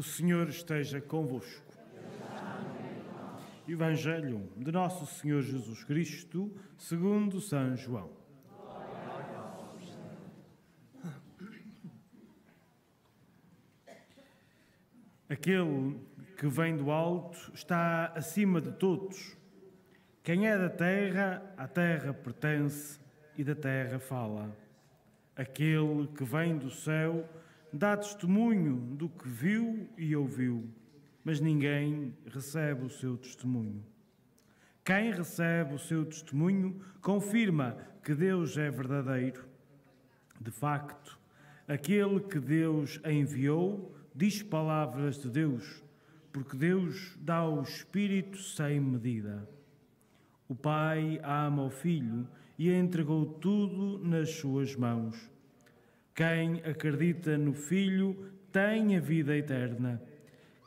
O Senhor esteja convosco. Evangelho de Nosso Senhor Jesus Cristo, segundo São João. Aquele que vem do alto está acima de todos. Quem é da terra, à terra pertence e da terra fala. Aquele que vem do céu dá testemunho do que viu e ouviu, mas ninguém recebe o seu testemunho. Quem recebe o seu testemunho confirma que Deus é verdadeiro. De facto, aquele que Deus enviou diz palavras de Deus, porque Deus dá o Espírito sem medida. O Pai ama o Filho e entregou tudo nas suas mãos. Quem acredita no Filho tem a vida eterna.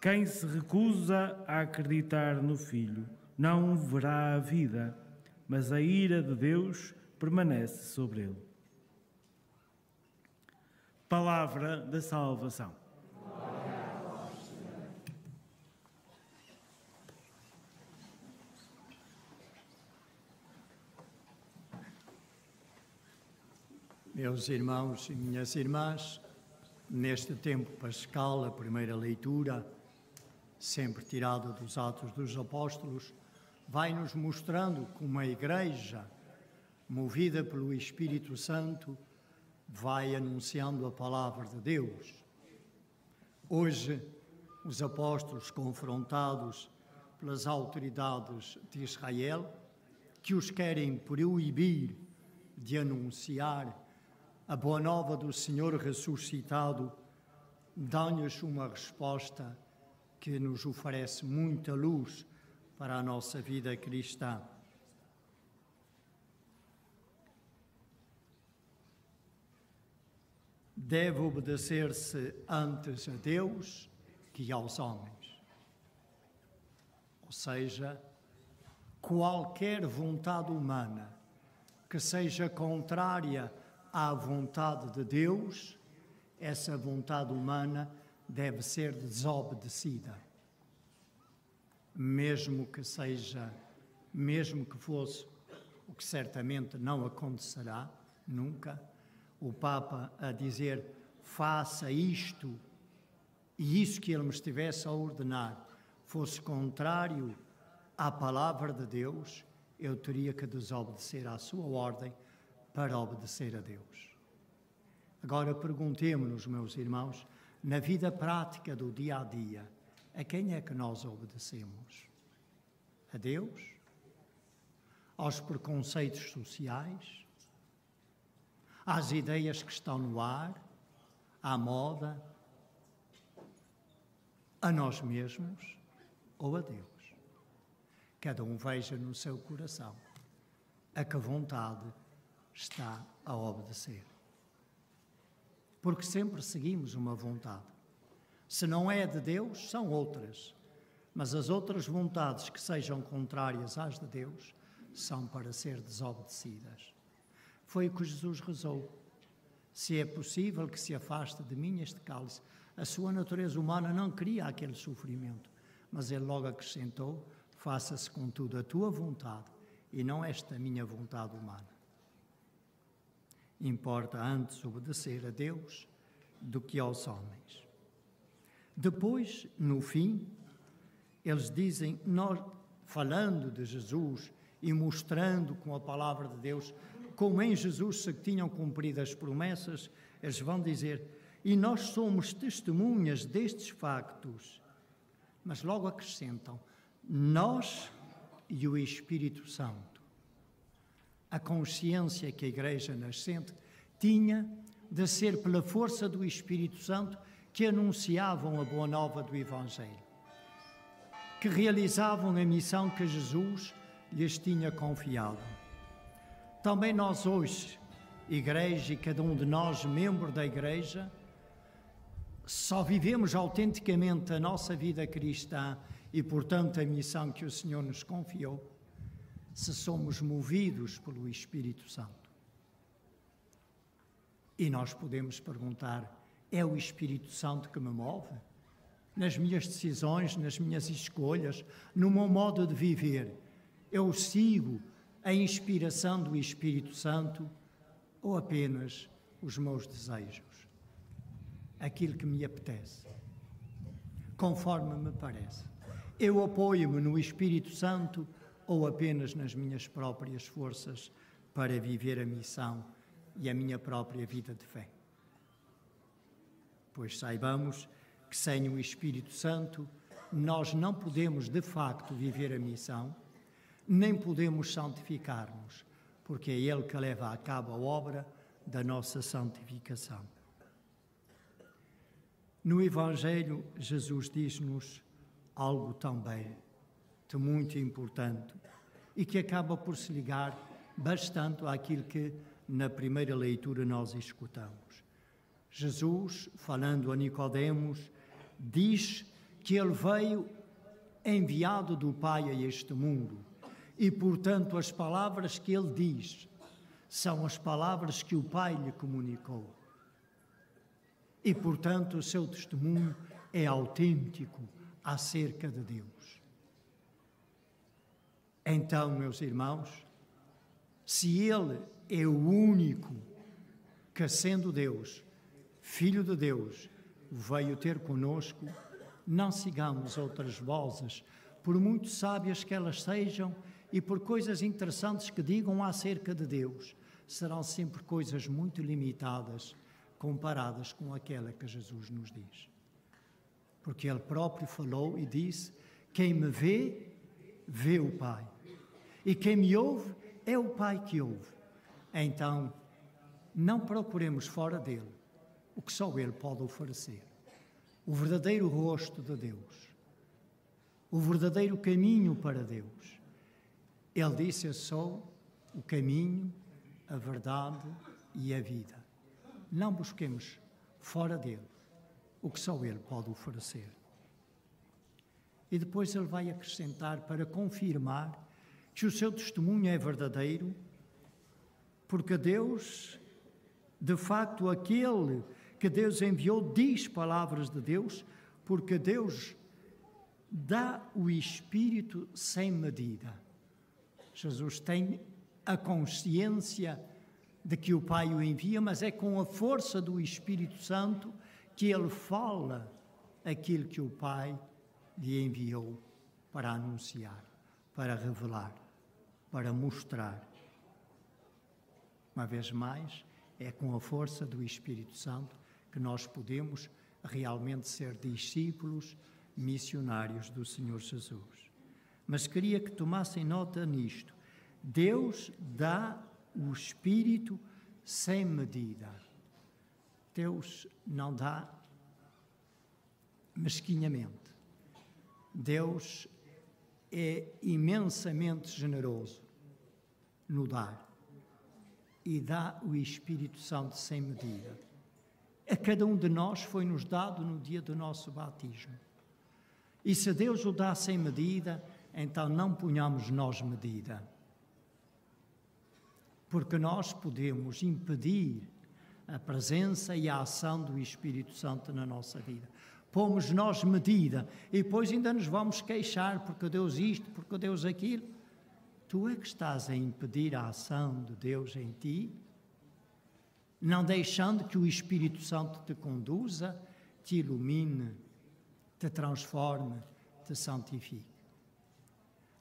Quem se recusa a acreditar no Filho não verá a vida, mas a ira de Deus permanece sobre ele. Palavra da salvação. Meus irmãos e minhas irmãs, neste tempo pascal, a primeira leitura, sempre tirada dos Atos dos Apóstolos, vai-nos mostrando como a Igreja, movida pelo Espírito Santo, vai anunciando a palavra de Deus. Hoje, os apóstolos confrontados pelas autoridades de Israel, que os querem proibir de anunciar a boa nova do Senhor ressuscitado, dão-lhes uma resposta que nos oferece muita luz para a nossa vida cristã. Deve obedecer-se antes a Deus que aos homens. Ou seja, qualquer vontade humana que seja contrária à vontade de Deus, essa vontade humana deve ser desobedecida. Mesmo que fosse, o que certamente não acontecerá, nunca, o Papa a dizer, faça isto, e isso que ele me estivesse a ordenar fosse contrário à palavra de Deus, eu teria que desobedecer à sua ordem para obedecer a Deus. Agora perguntemo-nos, meus irmãos, na vida prática do dia a dia, a quem é que nós obedecemos? A Deus? Aos preconceitos sociais? Às ideias que estão no ar? À moda? A nós mesmos? Ou a Deus? Cada um veja no seu coração a que vontade está a obedecer. Porque sempre seguimos uma vontade. Se não é de Deus, são outras. Mas as outras vontades que sejam contrárias às de Deus são para ser desobedecidas. Foi o que Jesus rezou. Se é possível que se afaste de mim este cálice. A sua natureza humana não queria aquele sofrimento. Mas ele logo acrescentou, faça-se contudo a tua vontade e não esta minha vontade humana. Importa antes obedecer a Deus do que aos homens. Depois, no fim, eles dizem, nós, falando de Jesus e mostrando com a palavra de Deus como em Jesus se tinham cumprido as promessas, eles vão dizer, e nós somos testemunhas destes factos. Mas logo acrescentam, nós e o Espírito Santo. A consciência que a Igreja nascente tinha de ser pela força do Espírito Santo que anunciavam a boa nova do Evangelho, que realizavam a missão que Jesus lhes tinha confiado. Também nós hoje, Igreja, e cada um de nós, membro da Igreja, só vivemos autenticamente a nossa vida cristã e, portanto, a missão que o Senhor nos confiou, se somos movidos pelo Espírito Santo. E nós podemos perguntar, é o Espírito Santo que me move? nas minhas decisões, nas minhas escolhas, no meu modo de viver? Eu sigo a inspiração do Espírito Santo ou apenas os meus desejos? Aquilo que me apetece, conforme me parece. Eu apoio-me no Espírito Santo ou apenas nas minhas próprias forças para viver a missão e a minha própria vida de fé? Pois saibamos que sem o Espírito Santo nós não podemos de facto viver a missão, nem podemos santificar-nos, porque é Ele que leva a cabo a obra da nossa santificação. No Evangelho, Jesus diz-nos algo também de muito importante e que acaba por se ligar bastante àquilo que na primeira leitura nós escutamos. Jesus, falando a Nicodemos, diz que ele veio enviado do Pai a este mundo e, portanto, as palavras que ele diz são as palavras que o Pai lhe comunicou. E, portanto, o seu testemunho é autêntico acerca de Deus. Então, meus irmãos, se Ele é o único que, sendo Deus, Filho de Deus, veio ter conosco, não sigamos outras vozes, por muito sábias que elas sejam e por coisas interessantes que digam acerca de Deus. Serão sempre coisas muito limitadas comparadas com aquela que Jesus nos diz. Porque Ele próprio falou e disse: quem me vê, vê o Pai. E quem me ouve, é o Pai que ouve. Então, não procuremos fora dele o que só Ele pode oferecer. O verdadeiro rosto de Deus. O verdadeiro caminho para Deus. Ele disse: eu sou o caminho, a verdade e a vida. Não busquemos fora dele o que só ele pode oferecer. E depois ele vai acrescentar para confirmar que o seu testemunho é verdadeiro, porque Deus, de facto, aquele que Deus enviou, diz palavras de Deus, porque Deus dá o Espírito sem medida. Jesus tem a consciência de que o Pai o envia, mas é com a força do Espírito Santo que ele fala aquilo que o Pai lhe enviou para anunciar, para revelar, para mostrar. Uma vez mais, é com a força do Espírito Santo que nós podemos realmente ser discípulos missionários do Senhor Jesus. Mas queria que tomassem nota nisto. Deus dá o Espírito sem medida. Deus não dá mesquinhamente. Deus é imensamente generoso no dar e dá o Espírito Santo sem medida. A cada um de nós foi-nos dado no dia do nosso batismo. E se Deus o dá sem medida, então não ponhamos nós medida. Porque nós podemos impedir a presença e a ação do Espírito Santo na nossa vida. Pomos nós medida e depois ainda nos vamos queixar porque Deus isto, porque Deus aquilo. Tu é que estás a impedir a ação de Deus em ti, não deixando que o Espírito Santo te conduza, te ilumine, te transforme, te santifique.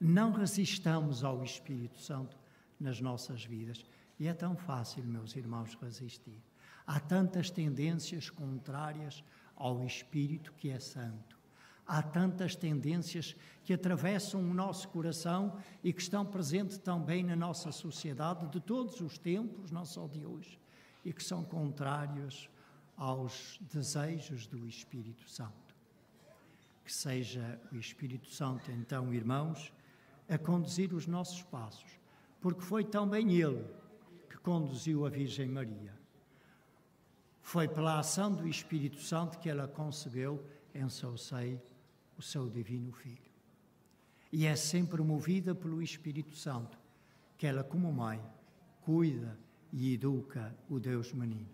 Não resistamos ao Espírito Santo nas nossas vidas. E é tão fácil, meus irmãos, resistir. Há tantas tendências contrárias ao Espírito que é Santo. Há tantas tendências que atravessam o nosso coração e que estão presentes também na nossa sociedade de todos os tempos, não só de hoje, e que são contrários aos desejos do Espírito Santo. Que seja o Espírito Santo, então, irmãos, a conduzir os nossos passos, porque foi também Ele que conduziu a Virgem Maria. Foi pela ação do Espírito Santo que ela concebeu em seu seio o seu divino Filho. E é sempre movida pelo Espírito Santo que ela, como mãe, cuida e educa o Deus menino.